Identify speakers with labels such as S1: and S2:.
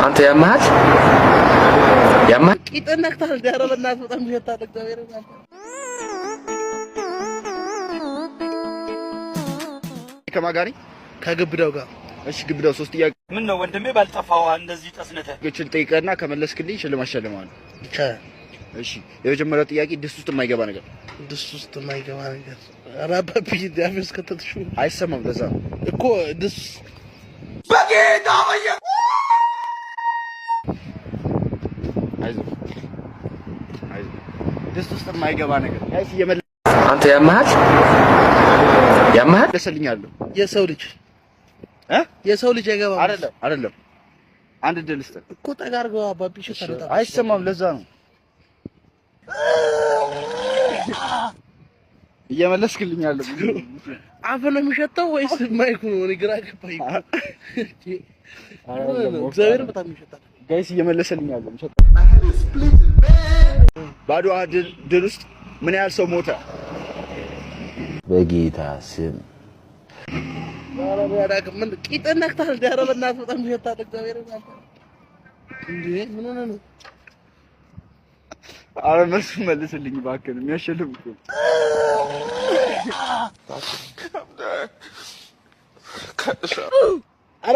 S1: አንተ ያማት
S2: ይጠነክታል ዳረበናት በጣም ይወጣል እግዚአብሔር ይመስገን
S3: ከማጋሪ ከግብዳው ጋር እሺ ግብዳው 3 ጥያቄ
S4: ምን ነው ወንድሜ ባልጠፋው እንደዚህ ተስነተ
S3: ግጭል ጠይቀና ከመለስክልኝ ሽልማት ሸልማለሁ እሺ የመጀመሪያው ጥያቄ ድስት ውስጥ የማይገባ ነገር አራባቢ ዳቪስ ከተትሹ አይሰማም ለዛ እኮ ድስት በጌታ ወይ አይዞ ድስት ውስጥ የማይገባ ነገር ያይስ የመለ
S1: አንተ ያማት
S3: ደሰልኛለሁ
S2: የሰው ልጅ አይገባም
S3: አይደለም አንድ ድልስተ
S2: እኮ ጠጋርገው አባቢ ሽፈረታ
S3: አይሰማም ለዛ ነው እየመለስክልኛለሁ
S2: አፈ ነው የሚሸተው ወይስ ማይኩ ነው እኔ ግራ ገባኝ እግዚአብሔር በጣም ይሸታል
S3: ጋይስ እየመለሰልኛለሁ ባዶ ድል ውስጥ ምን ያህል ሰው ሞተ
S1: በጌታ ስም
S2: ምን ቂጠነክታል ዳረበናት በጣም ይወጣል እግዚአብሔር ይመስገን እንዴ ምን ሆነ ነው
S3: አረ መልስ መልስልኝ እባክህ የሚያሸልም እኮ አረ